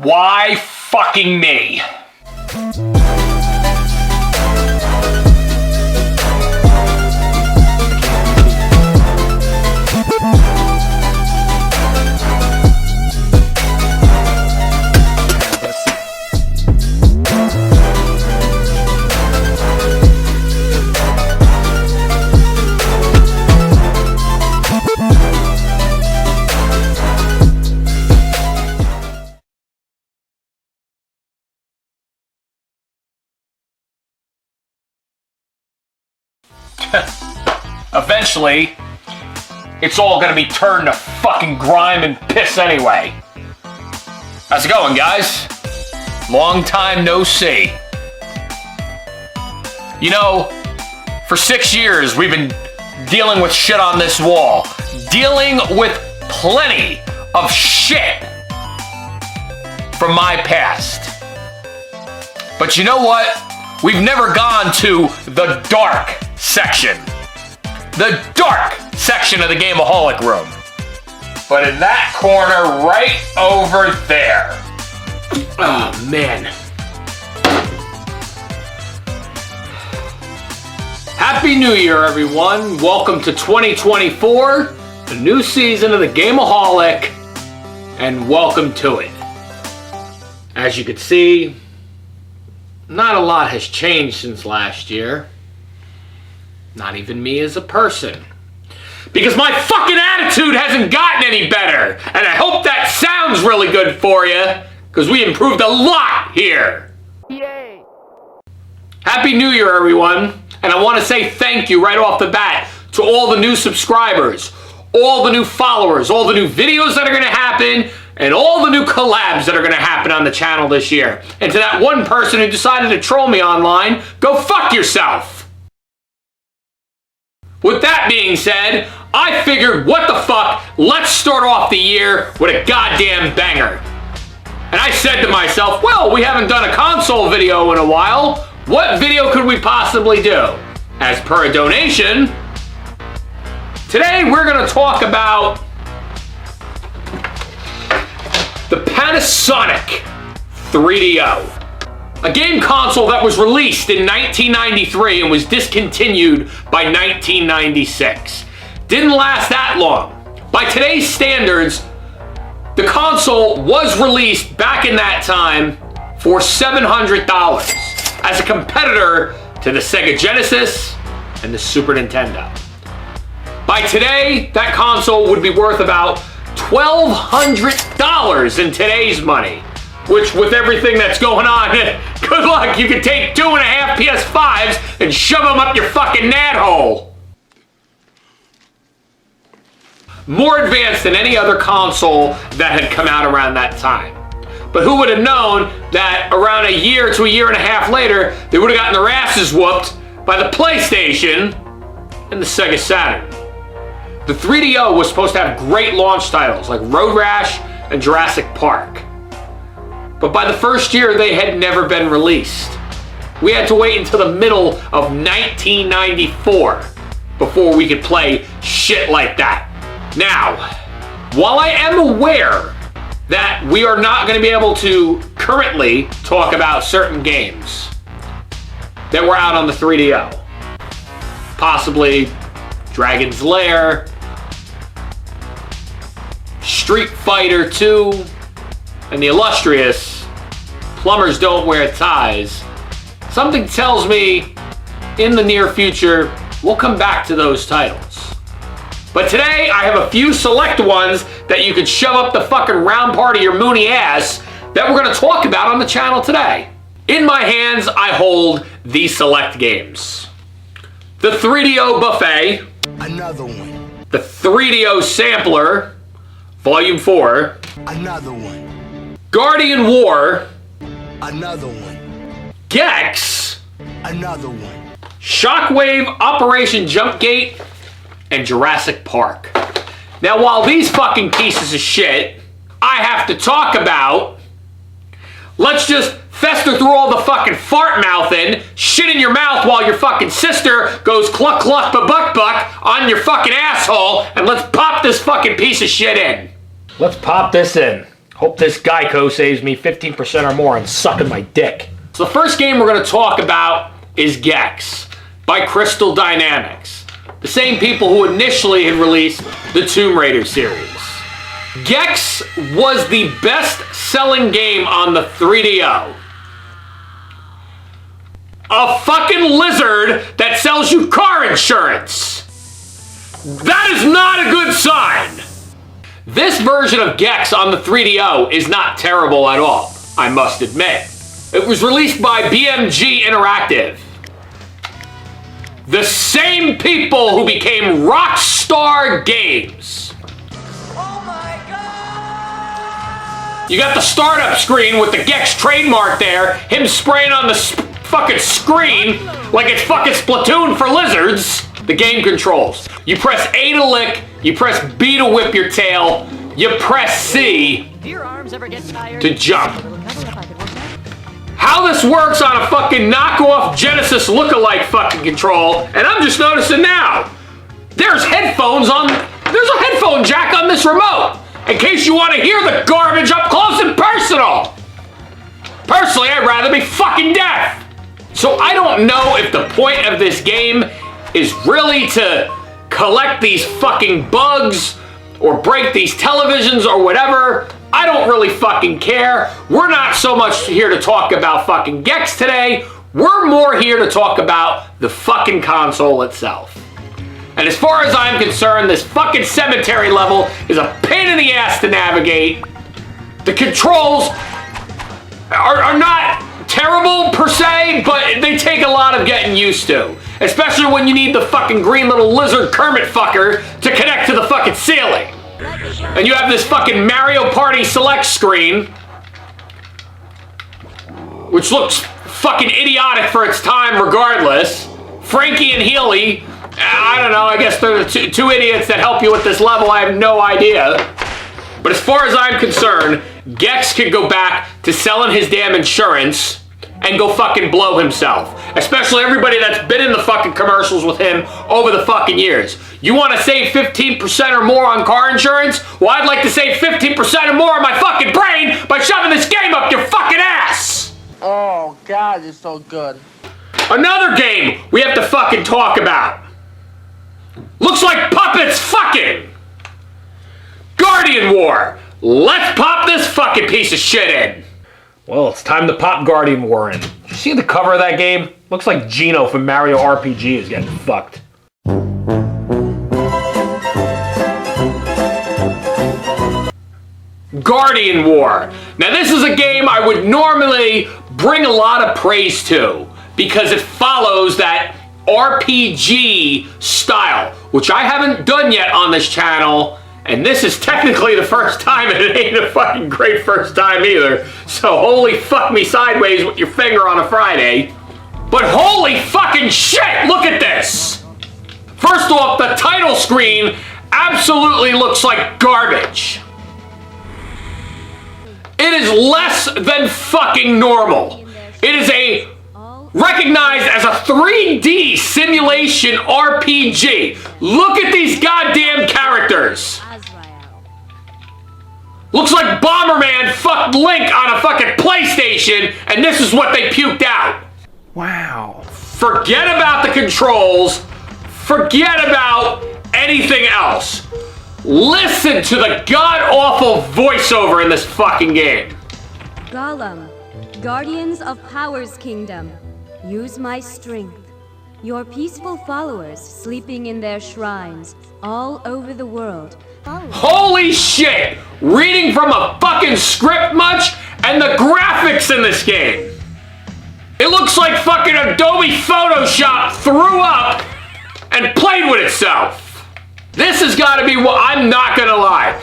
Why fucking me? Eventually, it's all gonna be turned to fucking grime and piss anyway. How's it going, guys? Long time no see. You know, for 6 years we've been dealing with shit on this wall. Dealing with plenty of shit from my past. But you know what? We've never gone to the dark section. The dark section of the Gameaholic room. But in that corner right over there. Oh, man. Happy New Year, everyone. Welcome to 2024, the new season of the Gameaholic, and welcome to it. As you can see, not a lot has changed since last year. Not even me as a person. Because my fucking attitude hasn't gotten any better. And I hope that sounds really good for you. Because we improved a lot here. Yay! Happy New Year, everyone. And I want to say thank you right off the bat to all the new subscribers, all the new followers, all the new videos that are going to happen, and all the new collabs that are going to happen on the channel this year. And to that one person who decided to troll me online, go fuck yourself. With that being said, I figured, what the fuck, let's start off the year with a goddamn banger. And I said to myself, well, we haven't done a console video in a while. What video could we possibly do? As per a donation, today we're going to talk about the Panasonic 3DO. A game console that was released in 1993 and was discontinued by 1996. Didn't last that long. By today's standards, the console was released back in that time for $700 as a competitor to the Sega Genesis and the Super Nintendo. By today, that console would be worth about $1,200 in today's money. Which, with everything that's going on, good luck, you can take 2.5 PS5s and shove them up your fucking nat hole. More advanced than any other console that had come out around that time. But who would have known that around a year to a year and a half later, they would have gotten their asses whooped by the PlayStation and the Sega Saturn. The 3DO was supposed to have great launch titles like Road Rash and Jurassic Park. But by the first year, they had never been released. We had to wait until the middle of 1994 before we could play shit like that. Now, while I am aware that we are not going to be able to currently talk about certain games that were out on the 3DO, possibly Dragon's Lair, Street Fighter 2, and the illustrious Plumbers Don't Wear Ties, something tells me in the near future we'll come back to those titles. But today I have a few select ones that you could shove up the fucking round part of your moony ass that we're going to talk about on the channel today. In my hands I hold these select games. The 3DO Buffet. Another one. The 3DO Sampler. Volume 4. Another one. Guardian War. Another one. Gex. Another one. Shockwave, Operation Jumpgate, and Jurassic Park. Now, while these fucking pieces of shit I have to talk about, let's just fester through all the fucking fart mouthing, shit in your mouth while your fucking sister goes cluck cluck buck buck on your fucking asshole, and let's pop this fucking piece of shit in. Let's pop this in. Hope this Geico saves me 15% or more on sucking my dick. So the first game we're going to talk about is Gex by Crystal Dynamics, the same people who initially had released the Tomb Raider series. Gex was the best-selling game on the 3DO. A fucking lizard that sells you car insurance. That is not a good sign. This version of Gex on the 3DO is not terrible at all, I must admit. It was released by BMG Interactive, the same people who became Rockstar Games. Oh my God! You got the startup screen with the Gex trademark there, him spraying on the fucking screen like it's fucking Splatoon for lizards. The game controls. You press A to lick, you press B to whip your tail, you press C Do your arms ever get tired? to jump. How this works on a fucking knockoff Genesis lookalike fucking control, and I'm just noticing now, there's a headphone jack on this remote, in case you want to hear the garbage up close and personal. Personally, I'd rather be fucking deaf. So I don't know if the point of this game is really to collect these fucking bugs or break these televisions or whatever. I don't really fucking care. We're not so much here to talk about fucking Gex today. We're more here to talk about the fucking console itself. And as far as I'm concerned, this fucking cemetery level is a pain in the ass to navigate. The controls are not terrible per se, but they take a lot of getting used to. Especially when you need the fucking green little lizard Kermit fucker to connect to the fucking ceiling. And you have this fucking Mario Party select screen, which looks fucking idiotic for its time regardless. Frankie and Healy, I don't know, I guess they're the two idiots that help you with this level, I have no idea. But as far as I'm concerned, Gex could go back to selling his damn insurance and go fucking blow himself. Especially everybody that's been in the fucking commercials with him over the fucking years. You want to save 15% or more on car insurance? Well, I'd like to save 15% or more on my fucking brain by shoving this game up your fucking ass! Oh, God, it's so good. Another game we have to fucking talk about. Looks like puppets fucking! Guardian War! Let's pop this fucking piece of shit in! Well, it's time to pop Guardian War in. Did you see the cover of that game? Looks like Gino from Mario RPG is getting fucked. Guardian War. Now this is a game I would normally bring a lot of praise to because it follows that RPG style, which I haven't done yet on this channel. And this is technically the first time, and it ain't a fucking great first time either. So holy fuck me sideways with your finger on a Friday. But holy fucking shit, look at this! First off, the title screen absolutely looks like garbage. It is less than fucking normal. It is recognized as a 3D simulation RPG. Look at these goddamn characters. Looks like Bomberman fucked Link on a fucking PlayStation, and this is what they puked out. Wow. Forget about the controls. Forget about anything else. Listen to the god-awful voiceover in this fucking game. Golem, guardians of Power's kingdom, use my strength. Your peaceful followers sleeping in their shrines all over the world. Holy shit! Reading from a fucking script much? And the graphics in this game! It looks like fucking Adobe Photoshop threw up and played with itself. This has got to be what, I'm not gonna lie.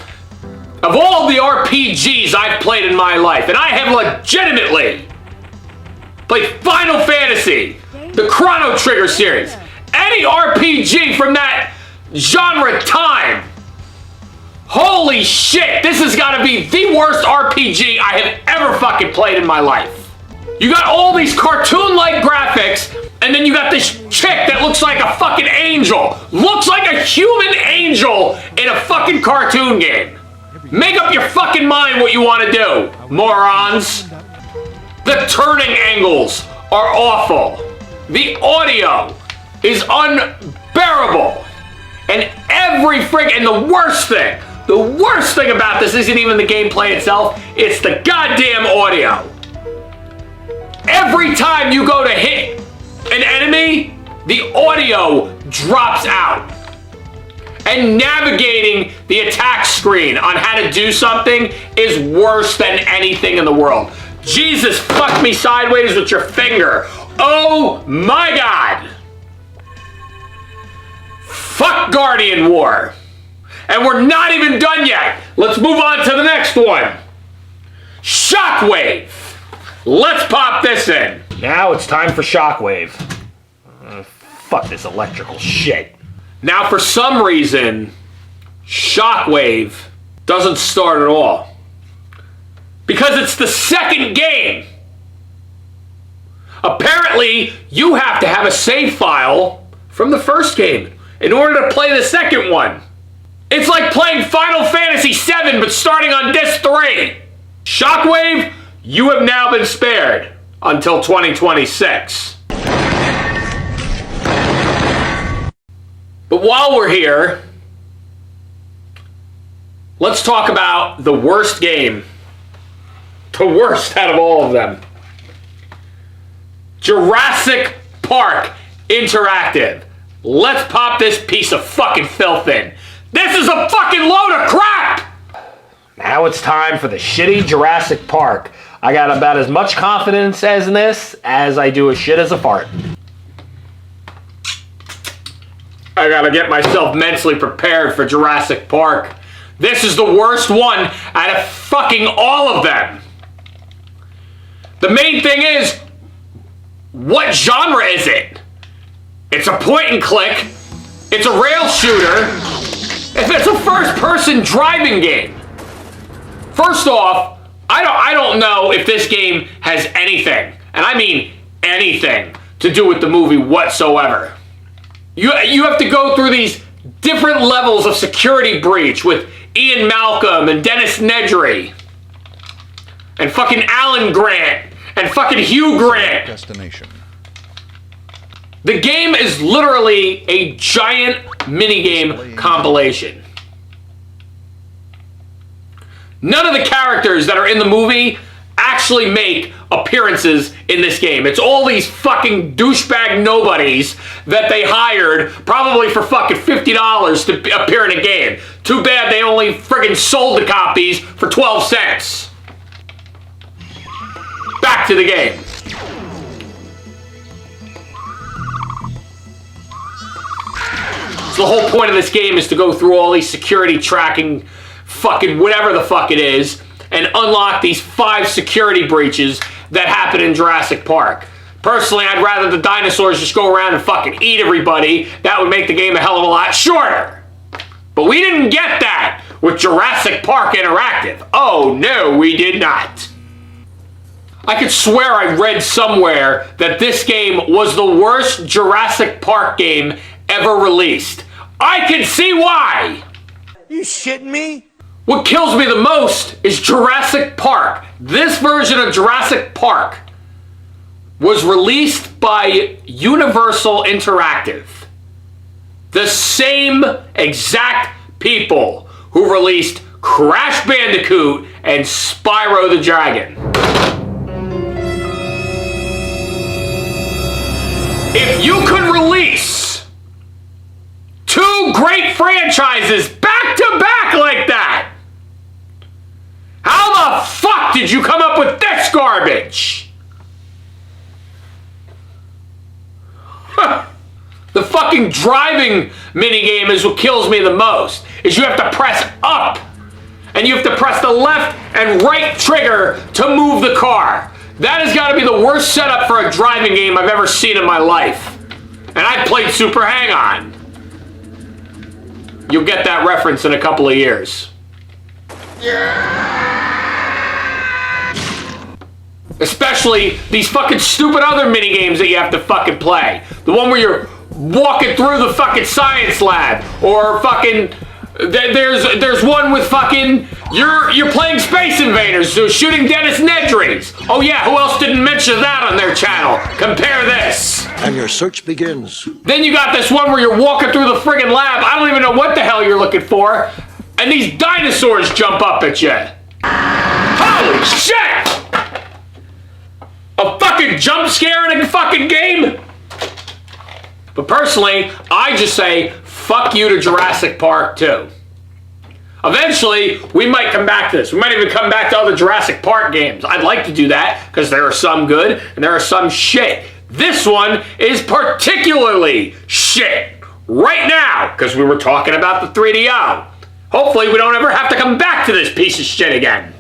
Of all the RPGs I've played in my life, and I have legitimately played Final Fantasy, the Chrono Trigger series, any RPG from that genre time. Holy shit, this has got to be the worst RPG I have ever fucking played in my life. You got all these cartoon-like graphics, and then you got this chick that looks like a fucking angel. Looks like a human angel in a fucking cartoon game. Make up your fucking mind what you want to do, morons. The turning angles are awful. The audio is unbearable. And the worst thing about this isn't even the gameplay itself, it's the goddamn audio. Every time you go to hit an enemy, the audio drops out. And navigating the attack screen on how to do something is worse than anything in the world. Jesus, fuck me sideways with your finger. Oh my God. Fuck Guardian War. And we're not even done yet. Let's move on to the next one. Shockwave. Let's pop this in. Now it's time for Shockwave. Fuck this electrical shit. Now for some reason, Shockwave doesn't start at all. Because it's the second game. Apparently, you have to have a save file from the first game in order to play the second one. It's like playing Final Fantasy VII, but starting on disc 3. Shockwave, you have now been spared until 2026. But while we're here, let's talk about the worst game. The worst out of all of them. Jurassic Park Interactive. Let's pop this piece of fucking filth in. This is a fucking load of crap! Now it's time for the shitty Jurassic Park. I got about as much confidence as in this as I do a shit as a fart. I gotta get myself mentally prepared for Jurassic Park. This is the worst one out of fucking all of them. The main thing is, what genre is it? It's a point and click. It's a rail shooter. If it's a first-person driving game. First off, I don't know if this game has anything, and I mean anything, to do with the movie whatsoever. You have to go through these different levels of security breach with Ian Malcolm and Dennis Nedry and fucking Alan Grant and fucking Hugh Grant. Destination. The game is literally a giant minigame compilation. None of the characters that are in the movie actually make appearances in this game. It's all these fucking douchebag nobodies that they hired, probably for fucking $50 to appear in a game. Too bad they only friggin' sold the copies for 12 cents. Back to the game. So the whole point of this game is to go through all these security tracking fucking whatever the fuck it is and unlock these 5 security breaches that happen in Jurassic Park. Personally, I'd rather the dinosaurs just go around and fucking eat everybody. That would make the game a hell of a lot shorter. But we didn't get that with Jurassic Park Interactive. Oh no, we did not. I could swear I read somewhere that this game was the worst Jurassic Park game ever released. I can see why! You shitting me? What kills me the most is Jurassic Park. This version of Jurassic Park was released by Universal Interactive. The same exact people who released Crash Bandicoot and Spyro the Dragon. If you could release 2 great franchises back to back like that, how the fuck did you come up with this garbage? The fucking driving minigame is what kills me the most. Is you have to press up and you have to press the left and right trigger to move the car. That has got to be the worst setup for a driving game I've ever seen in my life. And I played Super Hang-On. You'll get that reference in a couple of years. Especially these fucking stupid other minigames that you have to fucking play. The one where you're walking through the fucking science lab, or fucking There's one with fucking you're playing Space Invaders, so shooting Dennis Nedry's. Oh yeah, who else didn't mention that on their channel? Compare this. And your search begins. Then you got this one where you're walking through the friggin' lab. I don't even know what the hell you're looking for, and these dinosaurs jump up at you. Holy shit! A fucking jump scare in a fucking game? But personally, I just say, fuck you to Jurassic Park 2. Eventually, we might come back to this. We might even come back to other Jurassic Park games. I'd like to do that, because there are some good, and there are some shit. This one is particularly shit. Right now, because we were talking about the 3DO. Hopefully, we don't ever have to come back to this piece of shit again.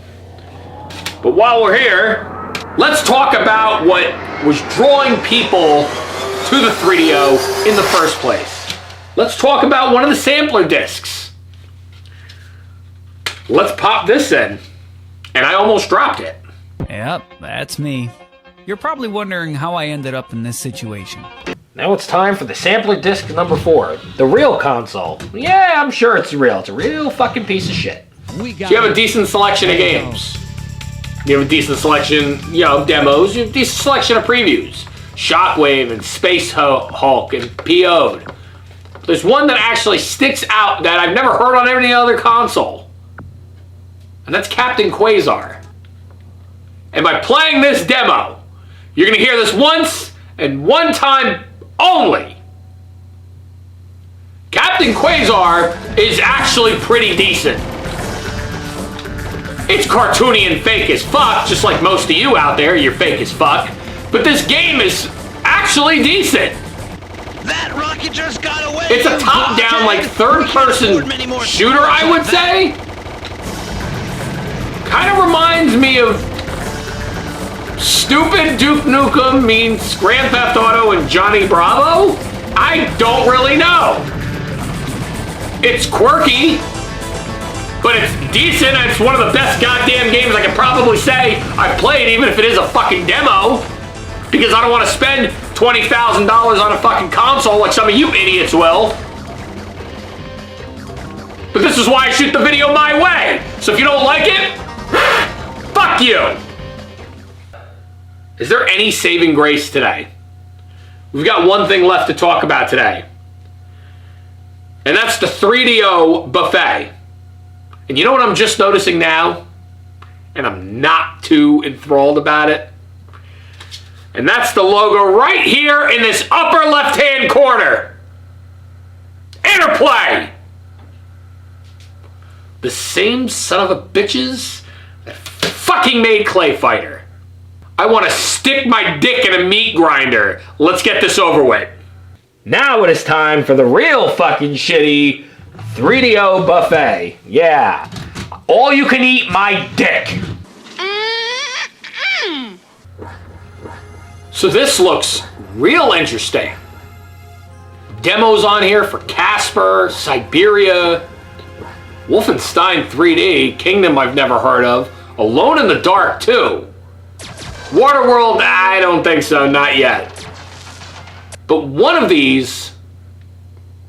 But while we're here, let's talk about what was drawing people to the 3DO in the first place. Let's talk about one of the sampler discs. Let's pop this in. And I almost dropped it. Yep, that's me. You're probably wondering how I ended up in this situation. Now it's time for the sampler disc number 4. The real console. Yeah, I'm sure it's real. It's a real fucking piece of shit. You have a decent selection of games. You have a decent selection, demos. You have a decent selection of previews. Shockwave and Space Hulk and PO'd. There's one that actually sticks out that I've never heard on any other console. And that's Captain Quasar. And by playing this demo, you're going to hear this once and one time only. Captain Quasar is actually pretty decent. It's cartoony and fake as fuck, just like most of you out there, you're fake as fuck. But this game is actually decent. That rocket just got away. It's a top-down, like, third-person shooter, I would say. Kind of reminds me of stupid Duke Nukem meets Grand Theft Auto and Johnny Bravo. I don't really know. It's quirky, but it's decent. It's one of the best goddamn games I can probably say I've played, even if it is a fucking demo. Because I don't want to spend $20,000 on a fucking console like some of you idiots will. But this is why I shoot the video my way. So if you don't like it, fuck you. Is there any saving grace today? We've got one thing left to talk about today. And that's the 3DO buffet. And you know what I'm just noticing now? And I'm not too enthralled about it. And that's the logo right here in this upper left-hand corner. Interplay! The same son of a bitches that fucking made Clay Fighter. I want to stick my dick in a meat grinder. Let's get this over with. Now it is time for the real fucking shitty 3DO buffet. Yeah. All you can eat my dick. So this looks real interesting. Demos on here for Casper, Siberia, Wolfenstein 3D, Kingdom I've never heard of, Alone in the Dark 2. Waterworld, I don't think so, not yet. But one of these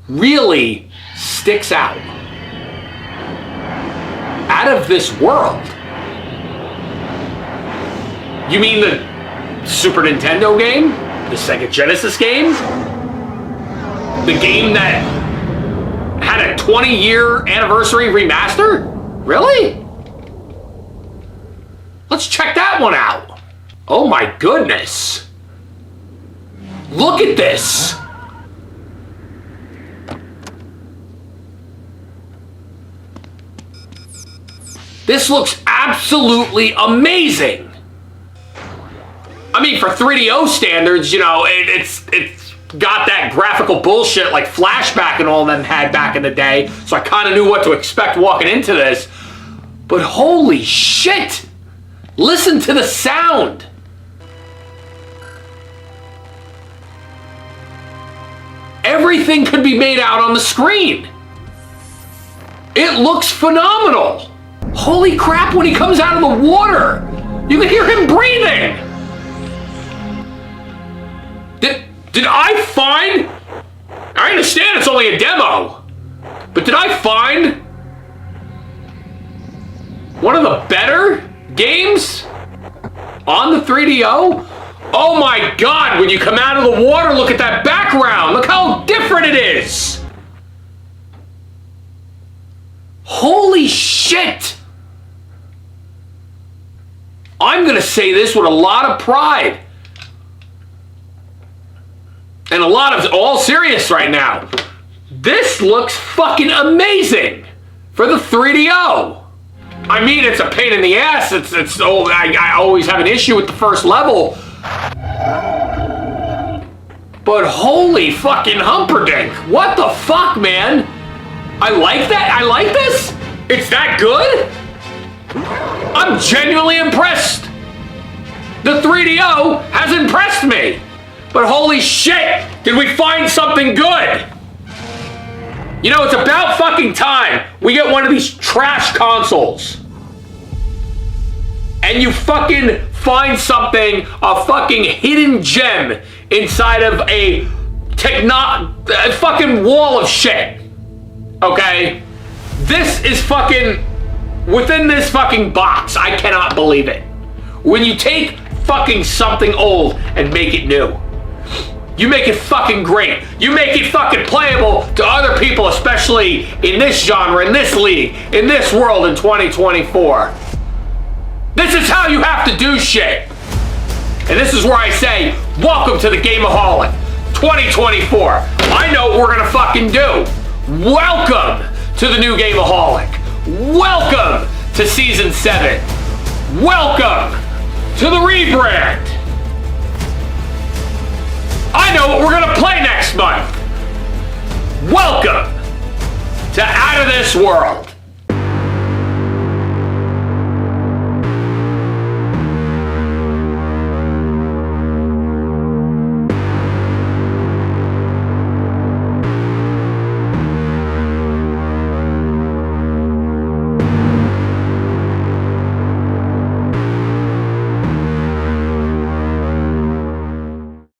really sticks out. Out of this world. You mean the Super Nintendo game? The Sega Genesis game? The game that had a 20-year anniversary remaster? Really? Let's check that one out. Oh my goodness. Look at this. This looks absolutely amazing. I mean, for 3DO standards, it's got that graphical bullshit like Flashback and all of them had back in the day, so I kind of knew what to expect walking into this. But holy shit! Listen to the sound! Everything could be made out on the screen. It looks phenomenal. Holy crap, when he comes out of the water, you can hear him breathing. Did I find... I understand it's only a demo, but did I find one of the better games on the 3DO? Oh my God, when you come out of the water, look at that background. Look how different it is. Holy shit. I'm gonna say this with a lot of pride. And a lot of all serious right now. This looks fucking amazing for the 3DO. I mean, it's a pain in the ass. I always have an issue with the first level. But holy fucking humperdinck. What the fuck, man? I like that. I like this. It's that good? I'm genuinely impressed. The 3DO has impressed me. But holy shit, did we find something good? You know, it's about fucking time we get one of these trash consoles. And you fucking find something, a fucking hidden gem inside of a fucking wall of shit. Okay? This is fucking, within this fucking box, I cannot believe it. When you take fucking something old and make it new. You make it fucking great. You make it fucking playable to other people, especially in this genre, in this league, in this world in 2024. This is how you have to do shit. And this is where I say, welcome to the Gameaholic 2024. I know what we're gonna fucking do. Welcome to the new Gameaholic. Welcome to Season 7. Welcome to the rebrand. I know what we're gonna play next month. Welcome to Out of This World.